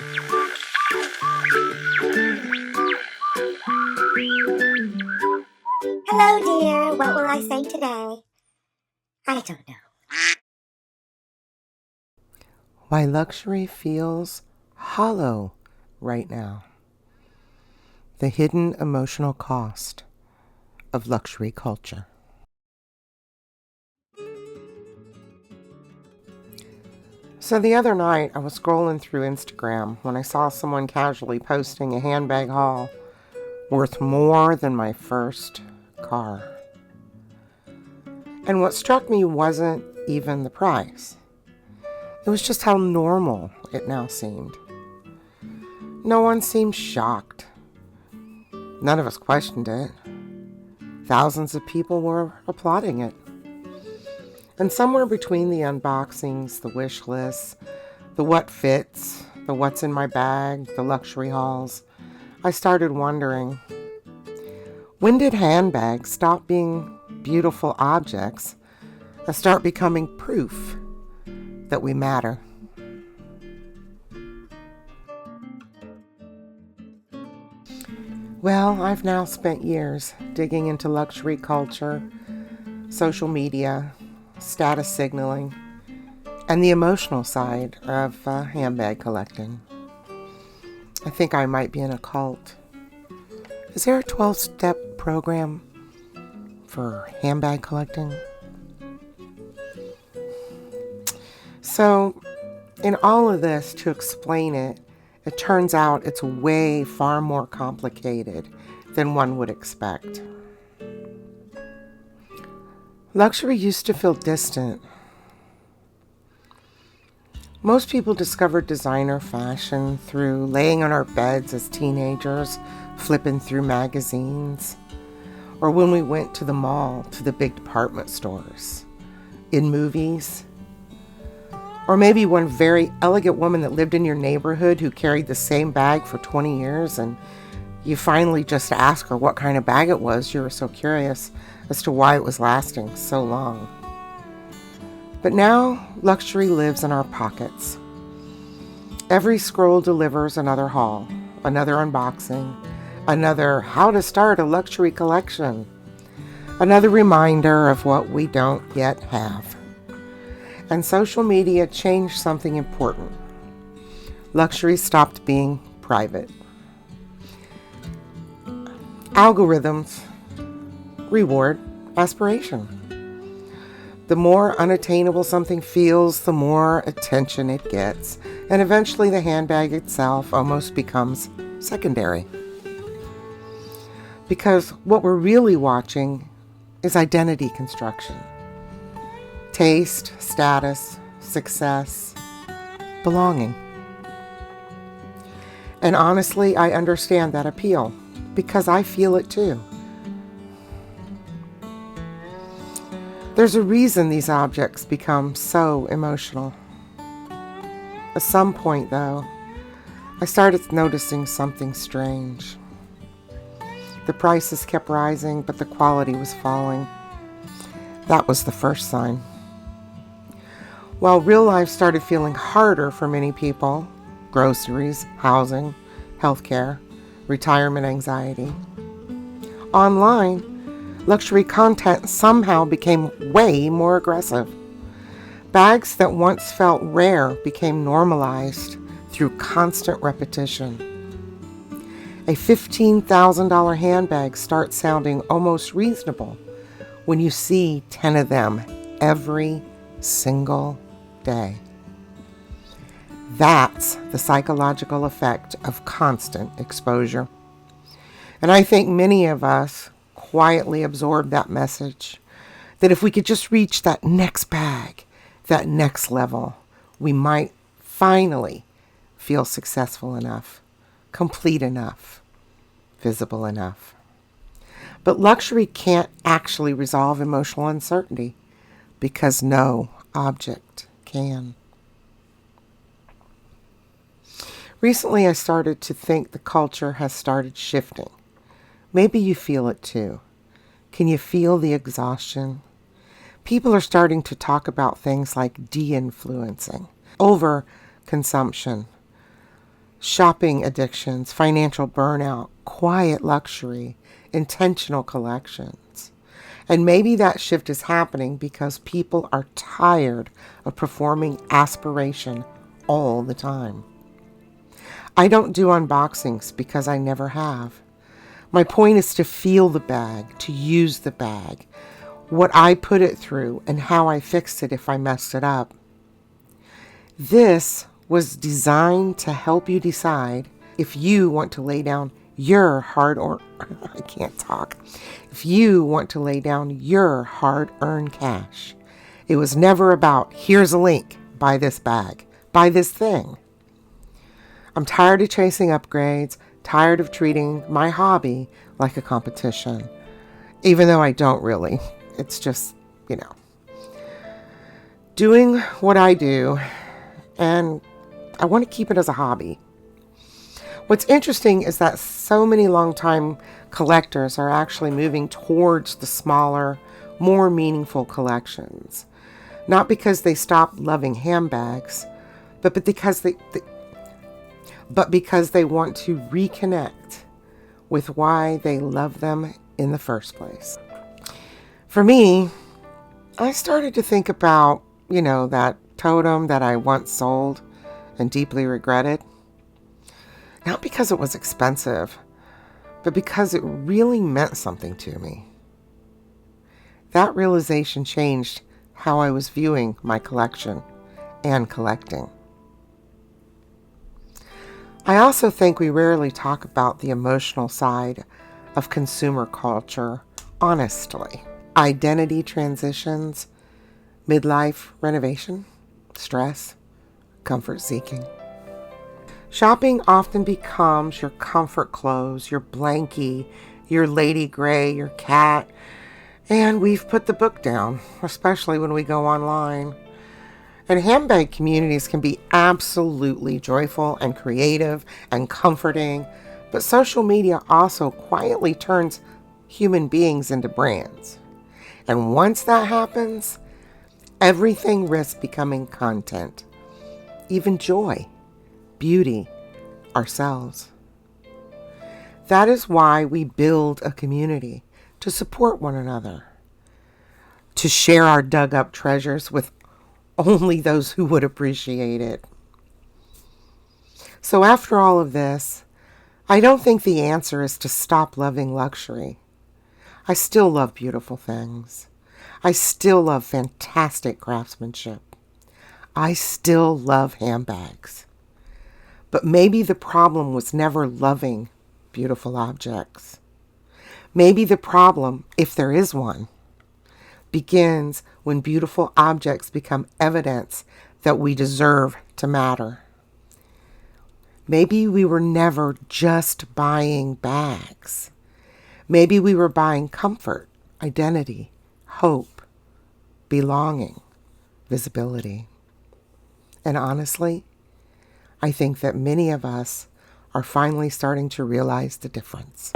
Hello, dear. What will I say today? I don't know. Why luxury feels hollow right now. The hidden emotional cost of luxury culture. So the other night, I was scrolling through Instagram when I saw someone casually posting a handbag haul worth more than my first car. And what struck me wasn't even the price. It was just how normal it now seemed. No one seemed shocked. None of us questioned it. Thousands of people were applauding it. And somewhere between the unboxings, the wish lists, the what fits, the what's in my bag, the luxury hauls, I started wondering, when did handbags stop being beautiful objects and start becoming proof that we matter? Well, I've now spent years digging into luxury culture, social media, status signaling, and the emotional side of handbag collecting. I think I might be in a cult. Is there a 12-step program for handbag collecting? So, in all of this, to explain it, it turns out it's way far more complicated than one would expect. Luxury used to feel distant. Most people discovered designer fashion through laying on our beds as teenagers, flipping through magazines, or when we went to the mall, to the big department stores, in movies, or maybe one very elegant woman that lived in your neighborhood who carried the same bag for 20 years and you finally just asked her what kind of bag it was. You were so curious as to why it was lasting so long. But now, luxury lives in our pockets. Every scroll delivers another haul, another unboxing, another how to start a luxury collection, another reminder of what we don't yet have. And social media changed something important. Luxury stopped being private. Algorithms reward aspiration. The more unattainable something feels, the more attention it gets, and eventually the handbag itself almost becomes secondary. Because what we're really watching is identity construction. Taste, status, success, belonging. And honestly, I understand that appeal because I feel it too. There's a reason these objects become so emotional. At some point, though, I started noticing something strange. The prices kept rising, but the quality was falling. That was the first sign. While real life started feeling harder for many people, groceries, housing, healthcare, retirement anxiety, online, luxury content somehow became way more aggressive. Bags that once felt rare became normalized through constant repetition. A $15,000 handbag starts sounding almost reasonable when you see 10 of them every single day. That's the psychological effect of constant exposure. And I think many of us quietly absorb that message, that if we could just reach that next bag, that next level, we might finally feel successful enough, complete enough, visible enough. But luxury can't actually resolve emotional uncertainty because no object can. Recently, I started to think the culture has started shifting. Maybe you feel it too. Can you feel the exhaustion? People are starting to talk about things like deinfluencing, overconsumption, shopping addictions, financial burnout, quiet luxury, intentional collections. And maybe that shift is happening because people are tired of performing aspiration all the time. I don't do unboxings because I never have. My point is to feel the bag, to use the bag, what I put it through, and how I fixed it if I messed it up. This was designed to help you decide if you want to lay down your I can't talk. If you want to lay down your hard-earned cash. It was never about, here's a link, buy this bag, buy this thing. I'm tired of chasing upgrades, tired of treating my hobby like a competition. Even though I don't really. It's just, doing what I do, and I want to keep it as a hobby. What's interesting is that so many longtime collectors are actually moving towards the smaller, more meaningful collections. Not because they stopped loving handbags, but because they want to reconnect with why they love them in the first place. For me, I started to think about, that totem that I once sold and deeply regretted. Not because it was expensive, but because it really meant something to me. That realization changed how I was viewing my collection and collecting. I also think we rarely talk about the emotional side of consumer culture honestly. Identity transitions, midlife renovation, stress, comfort seeking. Shopping often becomes your comfort clothes, your blankie, your lady gray, your cat, and we've put the book down, especially when we go online. And handbag communities can be absolutely joyful and creative and comforting, but social media also quietly turns human beings into brands. And once that happens, everything risks becoming content, even joy, beauty, ourselves. That is why we build a community, to support one another, to share our dug up treasures with only those who would appreciate it. So after all of this, I don't think the answer is to stop loving luxury. I still love beautiful things. I still love fantastic craftsmanship. I still love handbags. But maybe the problem was never loving beautiful objects. Maybe the problem, if there is one, begins when beautiful objects become evidence that we deserve to matter. Maybe we were never just buying bags. Maybe we were buying comfort, identity, hope, belonging, visibility. And honestly, I think that many of us are finally starting to realize the difference.